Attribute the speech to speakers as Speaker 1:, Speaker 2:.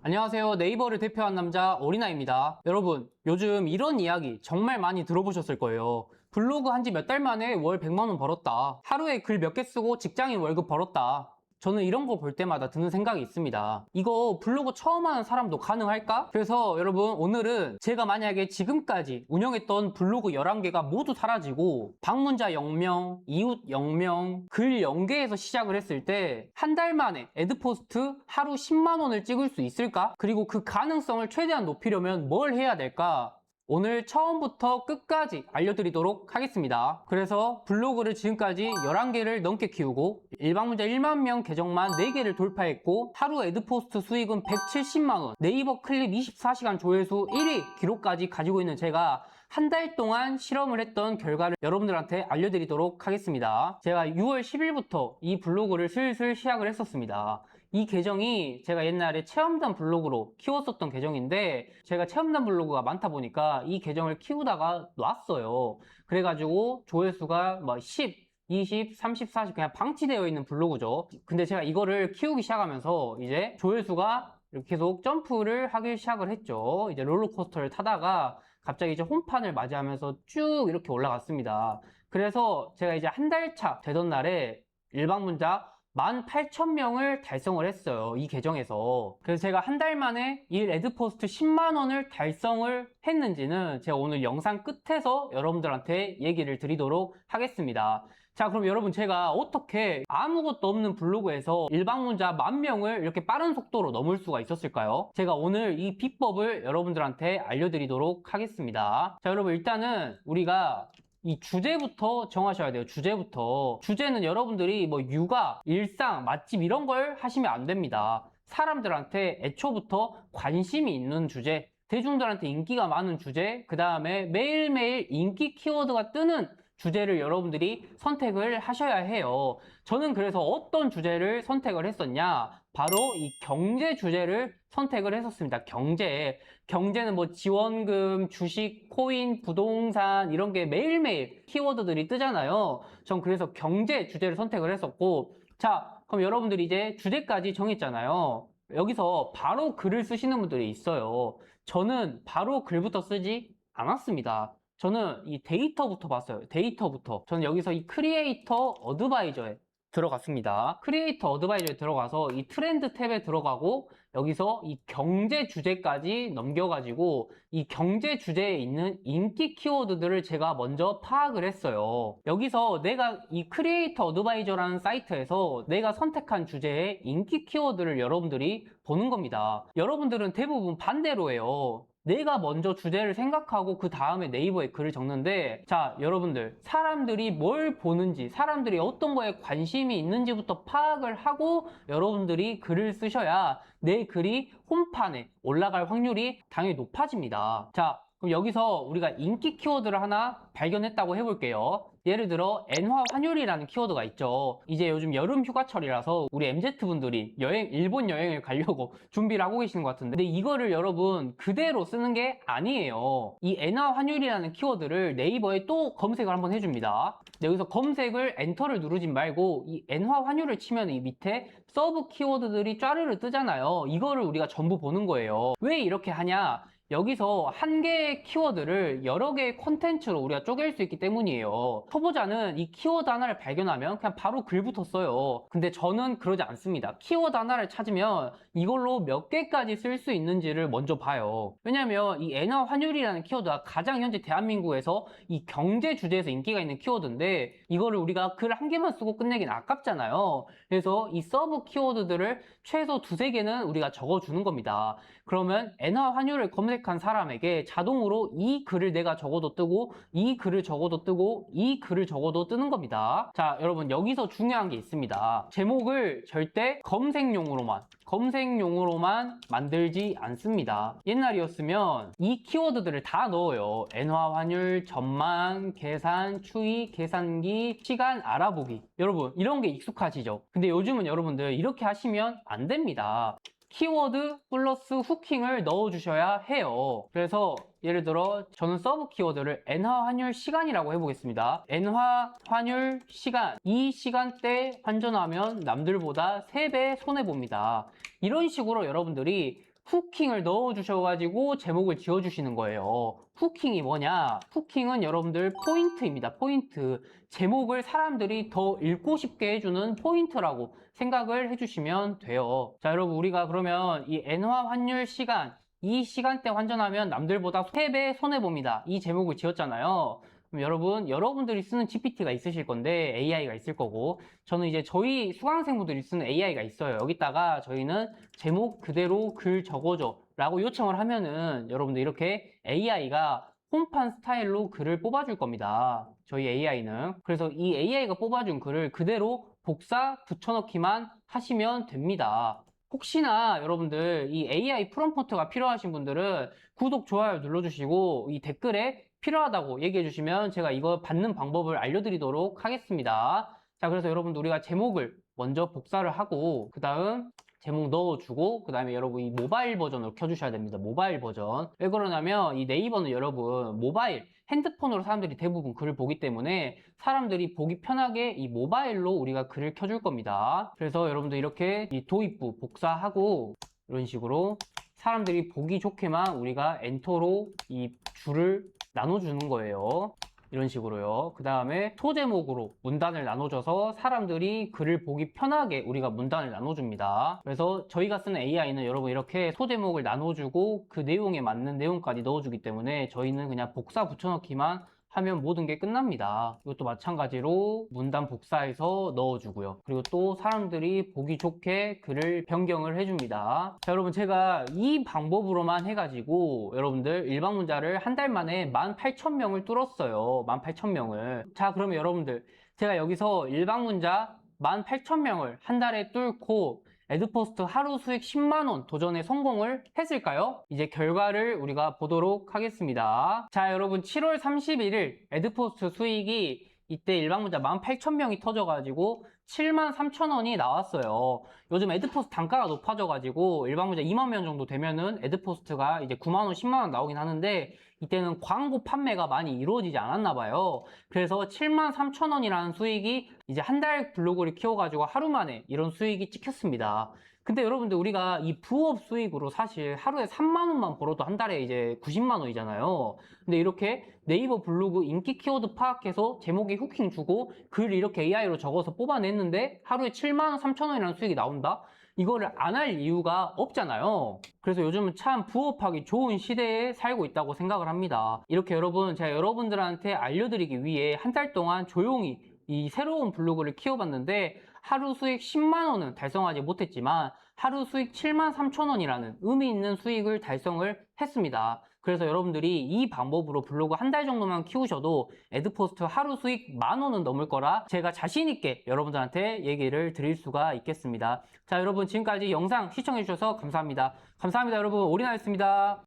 Speaker 1: 안녕하세요. 네이버를 대표한 남자 오리나입니다. 여러분, 요즘 이런 이야기 정말 많이 들어보셨을 거예요. 블로그 한지 몇 달 만에 월 100만 원 벌었다. 하루에 글 몇 개 쓰고 직장인 월급 벌었다. 저는 이런 거 볼 때마다 드는 생각이 있습니다. 이거 블로그 처음 하는 사람도 가능할까? 그래서 여러분, 오늘은 제가 만약에 지금까지 운영했던 블로그 11개가 모두 사라지고 방문자 0명, 이웃 0명, 글 0개에서 시작을 했을 때 한 달 만에 애드포스트 하루 10만 원을 찍을 수 있을까? 그리고 그 가능성을 최대한 높이려면 뭘 해야 될까? 오늘 처음부터 끝까지 알려드리도록 하겠습니다. 그래서 블로그를 지금까지 11개를 넘게 키우고 일방문자 1만 명 계정만 4개를 돌파했고 하루 애드포스트 수익은 170만원, 네이버 클립 24시간 조회수 1위 기록까지 가지고 있는 제가 한 달 동안 실험을 했던 결과를 여러분들한테 알려드리도록 하겠습니다. 제가 6월 10일부터 이 블로그를 슬슬 시작을 했었습니다. 이 계정이 제가 옛날에 체험단 블로그로 키웠었던 계정인데 제가 체험단 블로그가 많다 보니까 이 계정을 키우다가 놨어요. 그래가지고 조회수가 뭐 10, 20, 30, 40 그냥 방치되어 있는 블로그죠. 근데 제가 이거를 키우기 시작하면서 이제 조회수가 이렇게 계속 점프를 하기 시작을 했죠. 이제 롤러코스터를 타다가 갑자기 이제 홈판을 맞이하면서 쭉 이렇게 올라갔습니다. 그래서 제가 이제 한 달 차 되던 날에 일방문자 18,000명을 달성을 했어요. 이 계정에서. 그래서 제가 한 달 만에 이 애드포스트 10만원을 달성을 했는지는 제가 오늘 영상 끝에서 여러분들한테 얘기를 드리도록 하겠습니다. 자, 그럼 여러분 제가 어떻게 아무것도 없는 블로그에서 일방문자 10,000명을 이렇게 빠른 속도로 넘을 수가 있었을까요? 제가 오늘 이 비법을 여러분들한테 알려드리도록 하겠습니다. 자, 여러분 일단은 우리가 이 주제부터 정하셔야 돼요. 주제부터. 주제는 여러분들이 뭐 육아, 일상, 맛집 이런 걸 하시면 안 됩니다. 사람들한테 애초부터 관심이 있는 주제, 대중들한테 인기가 많은 주제, 그 다음에 매일매일 인기 키워드가 뜨는 주제를 여러분들이 선택을 하셔야 해요. 저는 그래서 어떤 주제를 선택을 했었냐? 바로 이 경제 주제를 선택을 했었습니다. 경제는 뭐 지원금, 주식, 코인, 부동산 이런 게 매일매일 키워드들이 뜨잖아요. 전 그래서 경제 주제를 선택을 했었고, 자, 그럼 여러분들이 이제 주제까지 정했잖아요. 여기서 바로 글을 쓰시는 분들이 있어요. 저는 바로 글부터 쓰지 않았습니다. 저는 이 데이터부터 봤어요. 데이터부터. 저는 여기서 이 크리에이터 어드바이저에 들어갔습니다. 크리에이터 어드바이저에 들어가서 이 트렌드 탭에 들어가고 여기서 이 경제 주제까지 넘겨가지고 이 경제 주제에 있는 인기 키워드들을 제가 먼저 파악을 했어요. 여기서 내가 이 크리에이터 어드바이저라는 사이트에서 내가 선택한 주제의 인기 키워드를 여러분들이 보는 겁니다. 여러분들은 대부분 반대로 해요. 내가 먼저 주제를 생각하고 그 다음에 네이버에 글을 적는데, 자, 여러분들 사람들이 뭘 보는지, 사람들이 어떤 거에 관심이 있는지부터 파악을 하고 여러분들이 글을 쓰셔야 내 글이 홈판에 올라갈 확률이 당연히 높아집니다. 자, 그럼 여기서 우리가 인기 키워드를 하나 발견했다고 해볼게요. 예를 들어 엔화 환율이라는 키워드가 있죠. 이제 요즘 여름 휴가철이라서 우리 MZ분들이 일본 여행을 가려고 준비를 하고 계시는 것 같은데, 근데 이거를 여러분 그대로 쓰는 게 아니에요. 이 엔화 환율이라는 키워드를 네이버에 또 검색을 한번 해줍니다. 여기서 검색을 엔터를 누르지 말고 이 엔화 환율을 치면 이 밑에 서브 키워드들이 쫘르르 뜨잖아요. 이거를 우리가 전부 보는 거예요. 왜 이렇게 하냐? 여기서 한 개의 키워드를 여러 개의 콘텐츠로 우리가 쪼갤 수 있기 때문이에요. 초보자는 이 키워드 하나를 발견하면 그냥 바로 글부터 써요. 근데 저는 그러지 않습니다. 키워드 하나를 찾으면 이걸로 몇 개까지 쓸 수 있는지를 먼저 봐요. 왜냐면 이 엔화 환율이라는 키워드가 가장 현재 대한민국에서 이 경제 주제에서 인기가 있는 키워드인데 이거를 우리가 글 한 개만 쓰고 끝내긴 아깝잖아요. 그래서 이 서브 키워드들을 최소 두세 개는 우리가 적어주는 겁니다. 그러면 엔화 환율을 검색한 사람에게 자동으로 이 글을 내가 적어도 뜨고 이 글을 적어도 뜨고 이 글을 적어도 뜨는 겁니다. 자, 여러분 여기서 중요한 게 있습니다. 제목을 절대 검색용으로만 만들지 않습니다. 옛날이었으면 이 키워드들을 다 넣어요. 엔화 환율, 전망, 계산, 추이, 계산기, 시간 알아보기. 여러분 이런 게 익숙하시죠? 근데 요즘은 여러분들 이렇게 하시면 안 됩니다. 키워드 플러스 후킹을 넣어주셔야 해요. 그래서 예를 들어 저는 서브 키워드를 엔화 환율 시간이라고 해보겠습니다. 엔화 환율 시간, 이 시간대 환전하면 남들보다 3배 손해봅니다. 이런 식으로 여러분들이 후킹을 넣어주셔가지고 제목을 지어주시는 거예요. 후킹이 뭐냐? 후킹은 여러분들 포인트입니다. 포인트. 제목을 사람들이 더 읽고 싶게 해주는 포인트라고 생각을 해주시면 돼요. 자, 여러분, 우리가 그러면 이 엔화 환율 시간, 이 시간대 환전하면 남들보다 3배 손해봅니다. 이 제목을 지었잖아요. 그럼 여러분들이 쓰는 GPT가 있으실 건데 AI가 있을 거고, 저는 이제 저희 수강생분들이 쓰는 AI가 있어요. 여기다가 저희는 제목 그대로 글 적어줘 라고 요청을 하면은 여러분들 이렇게 AI가 홈판 스타일로 글을 뽑아줄 겁니다. 저희 AI는. 그래서 이 AI가 뽑아준 글을 그대로 복사 붙여넣기만 하시면 됩니다. 혹시나 여러분들 이 AI 프롬프트가 필요하신 분들은 구독, 좋아요 눌러주시고 이 댓글에 필요하다고 얘기해 주시면 제가 이거 받는 방법을 알려드리도록 하겠습니다. 자, 그래서 여러분들 우리가 제목을 먼저 복사를 하고 그 다음 제목 넣어주고 그 다음에 여러분 이 모바일 버전으로 켜주셔야 됩니다. 모바일 버전. 왜 그러냐면 이 네이버는 여러분 모바일 핸드폰으로 사람들이 대부분 글을 보기 때문에 사람들이 보기 편하게 이 모바일로 우리가 글을 켜줄 겁니다. 그래서 여러분들 이렇게 이 도입부 복사하고 이런 식으로 사람들이 보기 좋게만 우리가 엔터로 이 줄을 나눠주는 거예요. 이런 식으로요. 그 다음에 소제목으로 문단을 나눠줘서 사람들이 글을 보기 편하게 우리가 문단을 나눠줍니다. 그래서 저희가 쓰는 AI는 여러분 이렇게 소제목을 나눠주고 그 내용에 맞는 내용까지 넣어주기 때문에 저희는 그냥 복사 붙여넣기만 하면 모든 게 끝납니다. 이것도 마찬가지로 문단 복사해서 넣어주고요. 그리고 또 사람들이 보기 좋게 글을 변경을 해줍니다. 자, 여러분 제가 이 방법으로만 해가지고 여러분들 일반 문자를 한 달 만에 18,000명을 뚫었어요. 18,000명을. 자, 그러면 여러분들 제가 여기서 일반 문자 18,000명을 한 달에 뚫고 에드포스트 하루 수익 10만원 도전에 성공을 했을까요? 이제 결과를 우리가 보도록 하겠습니다. 자, 여러분 7월 31일 에드포스트 수익이 이때 일반 문자 18,000명이 터져가지고 73,000원이 나왔어요. 요즘 에드포스트 단가가 높아져가지고 일반 문자 2만 명 정도 되면은 에드포스트가 이제 9만원, 10만원 나오긴 하는데 이때는 광고 판매가 많이 이루어지지 않았나 봐요. 그래서 73,000원이라는 수익이 이제 한 달 블로그를 키워가지고 하루 만에 이런 수익이 찍혔습니다. 근데 여러분들 우리가 이 부업 수익으로 사실 하루에 3만 원만 벌어도 한 달에 이제 90만 원이잖아요. 근데 이렇게 네이버 블로그 인기 키워드 파악해서 제목에 후킹 주고 글 이렇게 AI로 적어서 뽑아냈는데 하루에 7만 원, 3천 원이라는 수익이 나온다? 이거를 안 할 이유가 없잖아요. 그래서 요즘은 참 부업하기 좋은 시대에 살고 있다고 생각을 합니다. 이렇게 여러분, 제가 여러분들한테 알려드리기 위해 한 달 동안 조용히 이 새로운 블로그를 키워봤는데 하루 수익 10만 원은 달성하지 못했지만 하루 수익 7만 3천 원이라는 의미 있는 수익을 달성을 했습니다. 그래서 여러분들이 이 방법으로 블로그 한 달 정도만 키우셔도 에드포스트 하루 수익 10,000원은 넘을 거라 제가 자신있게 여러분들한테 얘기를 드릴 수가 있겠습니다. 자, 여러분 지금까지 영상 시청해주셔서 감사합니다. 감사합니다. 여러분, 오리나였습니다.